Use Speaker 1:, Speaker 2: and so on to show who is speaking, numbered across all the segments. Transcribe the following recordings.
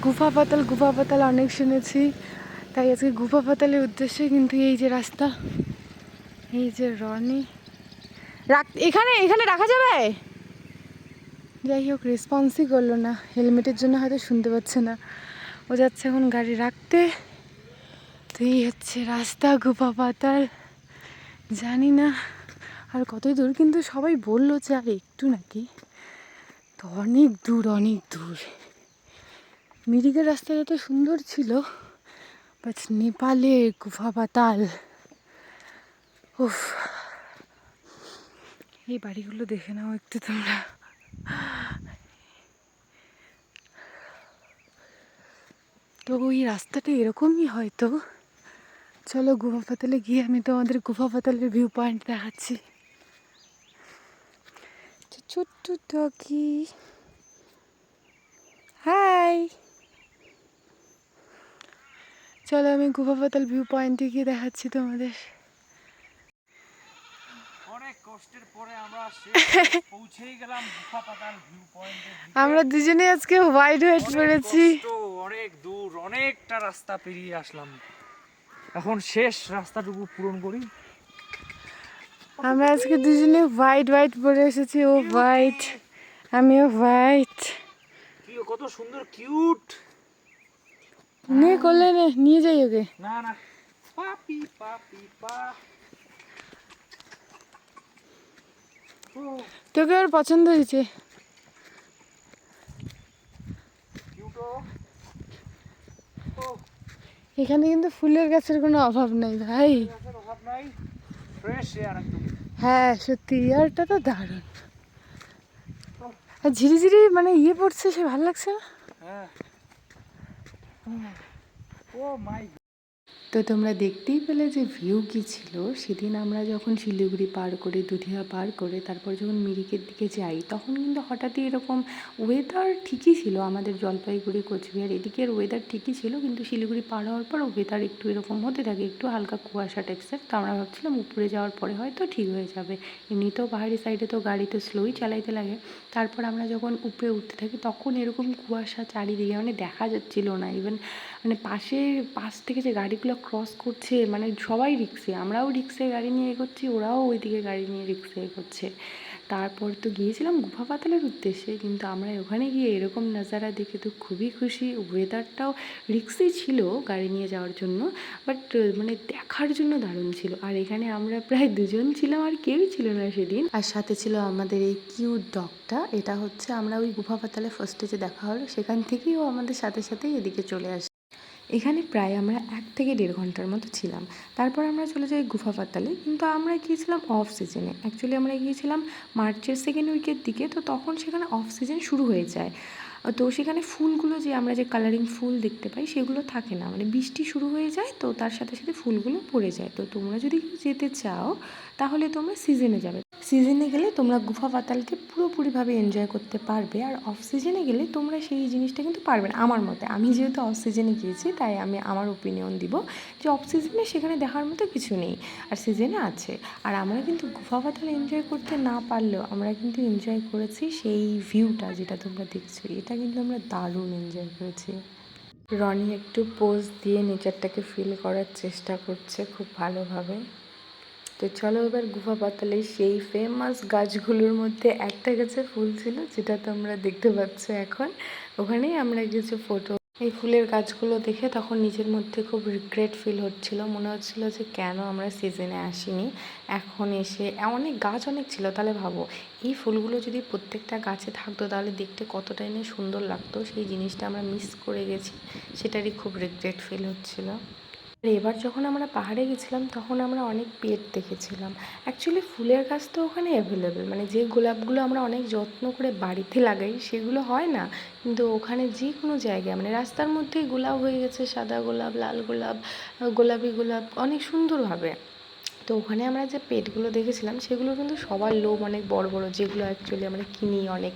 Speaker 1: গুফা পাতাল অনেক শুনেছি, তাই আজকে গুফা পাতালের উদ্দেশ্যে। কিন্তু এই যে রাস্তা, এই যে রনি এখানে এখানে রাখা যাবে। যাই হোক, রেসপন্সই করলো না, হেলমেটের জন্য হয়তো শুনতে পাচ্ছে না। ও যাচ্ছে এখন গাড়ি রাখতে। তো এই হচ্ছে রাস্তা গুফা পাতাল। জানি না আর কতই দূর, কিন্তু সবাই বললো যে আর একটু নাকি, তো অনেক দূর অনেক দূর। মিরিকের রাস্তা যত সুন্দর ছিল, বাট নেপালে গুফা পাতাল, উফ। এই বাড়িগুলো দেখে নাও একটু তোমরা। তো ওই রাস্তাটা এরকমই হয়তো। চলো গুফা পাতালে গিয়ে আমি তোমাদের গুফা পাতালের ভিউ পয়েন্ট দেখাচ্ছি। ছোট্ট টকি, হাই। চলো আমি গুফা পাতাল ভিউ পয়েন্টে গিয়ে দেখাচ্ছি তোমাদের।
Speaker 2: অনেক কষ্টের পরে আমরা পৌঁছেই গেলাম গুফা পাতাল ভিউ পয়েন্টে।
Speaker 1: আমরা দুজনে আজকে হোয়াইট পরেছি।
Speaker 2: অনেক দূর, অনেকটা রাস্তা পেরিয়ে আসলাম। এখন শেষ রাস্তাটুকু পূরণ করি।
Speaker 1: আমরা আজকে দুজনে হোয়াইট পরে এসেছি। ও হোয়াইট, আমিও হোয়াইট।
Speaker 2: কত সুন্দর কিউট।
Speaker 1: নে করলে নে, নিয়ে যাই ওকে।
Speaker 2: না না, পাপি পাপি পা।
Speaker 1: তোকে ওর পছন্দ হয়েছে। এখানে কিন্তু ফুলের গাছের কোনো অভাব নেই ভাই। হ্যাঁ সত্যি, ইয়ারটা তো দারুণ। আর ঝিরিঝিরি মানে ইয়ে পড়ছে, সে ভালো লাগছে না।
Speaker 2: ও মাই।
Speaker 1: তো তোমরা দেখতেই পেলে যে ভিউ কী ছিল। সেদিন আমরা যখন শিলিগুড়ি পার করে, দুধিয়া পার করে তারপর যখন মিরিকের দিকে যাই, তখন কিন্তু হঠাৎই এরকম ওয়েদার ঠিকই ছিল। আমাদের জলপাইগুড়ি, কোচবিহার এদিকের ওয়েদার ঠিকই ছিল, কিন্তু শিলিগুড়ি পার হওয়ার পর ওয়েদার একটু এরকম হতে থাকে, একটু হালকা কুয়াশা টাইপসের। তো আমরা ভাবছিলাম উপরে যাওয়ার পরে হয়তো ঠিক হয়ে যাবে। এমনিতেও পাহাড়ি সাইডে তো গাড়ি তো স্লোই চালাইতে লাগে। তারপর আমরা যখন উপরে উঠতে থাকি, তখন এরকম কুয়াশা চারিদিকে, মানে দেখা যাচ্ছিল না। ইভেন মানে পাশ থেকে যে গাড়িগুলো ক্রস করছে, মানে সবাই রিক্সে, আমরাও রিক্সে গাড়ি নিয়ে এগোচ্ছি, ওরাও ওইদিকে গাড়ি নিয়ে রিক্সে এগোচ্ছে। তারপর তো গিয়েছিলাম গুফা পাতালের উদ্দেশ্যে, কিন্তু আমরা ওখানে গিয়ে এরকম নাজারা দেখে তো খুবই খুশি। ওয়েদারটাও রিক্সই ছিল গাড়ি নিয়ে যাওয়ার জন্য, বাট মানে দেখার জন্য দারুণ ছিল। আর এখানে আমরা প্রায় দুজন ছিলাম, আর কেউই ছিল না সেদিন। আর সাথে ছিল আমাদের এই কিউট ডগটা। এটা হচ্ছে আমরা ওই গুফা পাতালে ফার্স্টে যে দেখা হলো, সেখান থেকেই ও আমাদের সাথে সাথেই এদিকে চলে আসে। এখানে প্রায় আমরা 1 থেকে 1.5 ঘন্টার মতো ছিলাম। তারপর আমরা চলে যাই গুফা পাতালে। কিন্তু আমরা গিয়েছিলাম অফ সিজনে। অ্যাকচুয়ালি আমরা গিয়েছিলাম মার্চের 2nd উইকের দিকে, তো তখন সেখানে অফ সিজন শুরু হয়ে যায়। তো সেখানে ফুলগুলো যে আমরা যে কালারিং ফুল দেখতে পাই, সেগুলো থাকে না, মানে বৃষ্টি শুরু হয়ে যায়, তো তার সাথে সাথে ফুলগুলো পড়ে যায়। তো তোমরা যদি যেতে চাও তাহলে তোমরা সিজনে যাবে। সিজনে গেলে তোমরা গুফা পাতালকে পুরোপুরিভাবে এনজয় করতে পারবে, আর অফ সিজনে গেলে তোমরা সেই জিনিসটা কিন্তু পারবে না আমার মতে। আমি যেহেতু অফ সিজনে গিয়েছি, তাই আমি আমার ওপিনিয়ন দিব যে অফ সিজনে সেখানে দেখার মতো কিছু নেই, আর সিজনে আছে। আর আমরা কিন্তু গুফা পাতাল এনজয় করতে না পারলেও আমরা কিন্তু এনজয় করেছি সেই ভিউটা, যেটা তোমরা দেখছো, এটা কিন্তু আমরা দারুণ এনজয় করেছি। রনি একটু পোজ দিয়ে নেচারটাকে ফিল করার চেষ্টা করছে খুব ভালোভাবে। তো চলো এবার গুফা পাতালে সেই ফেমাস গাছগুলোর মধ্যে একটা গাছে ফুল ছিল, যেটা তোমরা দেখতে পাচ্ছ এখন। ওখানেই আমরা কিছু ফটো। এই ফুলের গাছগুলো দেখে তখন নিজের মধ্যে খুব রিগ্রেট ফিল হচ্ছিল। মনে হচ্ছিল যে কেন আমরা সিজনে আসিনি, এখন এসে অনেক গাছ অনেক ছিল। তাহলে ভাবো, এই ফুলগুলো যদি প্রত্যেকটা গাছে থাকতো তাহলে দেখতে কতটাই না সুন্দর লাগতো। সেই জিনিসটা আমরা মিস করে গেছি, সেটারই খুব রিগ্রেট ফিল হচ্ছিল। এবার যখন আমরা পাহাড়ে গেছিলাম, তখন আমরা অনেক পেট দেখেছিলাম। অ্যাকচুয়ালি ফুলের গাছ তো ওখানে অ্যাভেলেবেল, মানে যে গোলাপগুলো আমরা অনেক যত্ন করে বাড়িতে লাগাই সেগুলো হয় না, কিন্তু ওখানে যে কোনো জায়গায়, মানে রাস্তার মধ্যেই গোলাপ হয়ে গেছে, সাদা গোলাপ, লাল গোলাপ, গোলাপি গোলাপ, অনেক সুন্দরভাবে। তো ওখানে আমরা যে পেটগুলো দেখেছিলাম, সেগুলো কিন্তু সবার লোম অনেক বড় বড়, যেগুলো অ্যাকচুয়ালি আমরা কিনি অনেক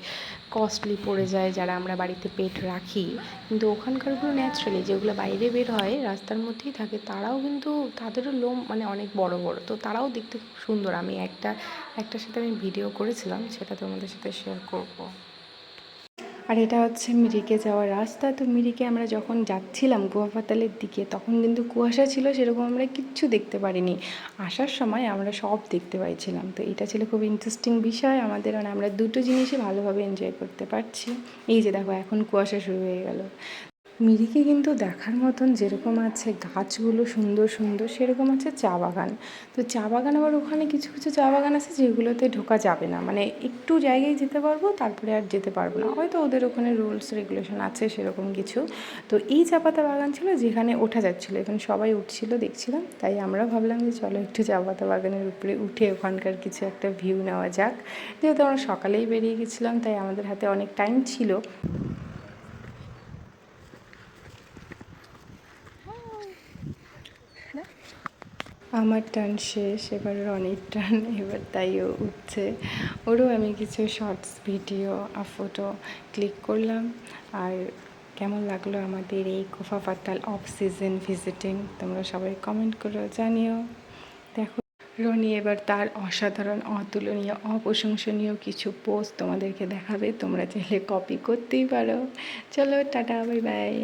Speaker 1: কস্টলি পড়ে যায় যারা আমরা বাড়িতে পেট রাখি। কিন্তু ওখানকারগুলো ন্যাচারালি, যেগুলো বাইরে বের হয় রাস্তার মধ্যেই থাকে, তারাও কিন্তু তাদেরও লোম মানে অনেক বড় বড়, তো তারাও দেখতে খুব সুন্দর। আমি একটার সাথে আমি ভিডিও করেছিলাম, সেটা তোমাদের সাথে শেয়ার করব। আর এটা হচ্ছে মিরিকে যাওয়ার রাস্তা। তো মিরিকে আমরা যখন যাচ্ছিলাম গোয়া পাতালের দিকে তখন কিন্তু কুয়াশা ছিল, সেরকম আমরা কিচ্ছু দেখতে পারিনি। আসার সময় আমরা সব দেখতে পাইছিলাম। তো এটা ছিল খুব ইন্টারেস্টিং বিষয় আমাদের, মানে আমরা দুটো জিনিসই ভালোভাবে এনজয় করতে পারছি। এই যে দেখো এখন কুয়াশা শুরু হয়ে গেল। মিরিকে কিন্তু দেখার মতন যেরকম আছে গাছগুলো সুন্দর সুন্দর, সেরকম আছে চা বাগান। তো চা বাগান আবার ওখানে কিছু কিছু চা বাগান আছে যেগুলোতে ঢোকা যাবে না, মানে একটু জায়গায় যেতে পারবো তারপরে আর যেতে পারবো না, হয়তো ওদের ওখানে রুলস রেগুলেশন আছে সেরকম কিছু। তো এই চা পাতা বাগান ছিল যেখানে ওঠা যাচ্ছিলো, এখানে সবাই উঠছিল দেখছিলাম, তাই আমরা ভাবলাম যে চলো একটু চা পাতা বাগানের উপরে উঠে ওখানকার কিছু একটা ভিউ নেওয়া যাক। যেহেতু আমরা সকালেই বেরিয়ে গেছিলাম তাই আমাদের হাতে অনেক টাইম ছিল। আমার টার্ন শেষ, এবার রনির টার্ন, এবার তাই ও উঠছে। ওরও আমি কিছু শর্টস ভিডিও আর ফটো ক্লিক করলাম। আর কেমন লাগলো আমাদের এই কোফা পাতাল অফ সিজন ভিজিটিং তোমরা সবাই কমেন্ট করে জানিও। দেখো রনি এবার তার অসাধারণ, অতুলনীয়, অপ্রশংসনীয় কিছু পোস্ট তোমাদেরকে দেখাবে, তোমরা চাইলে কপি করতেই পারো। চলো টাটা, বাই বাই।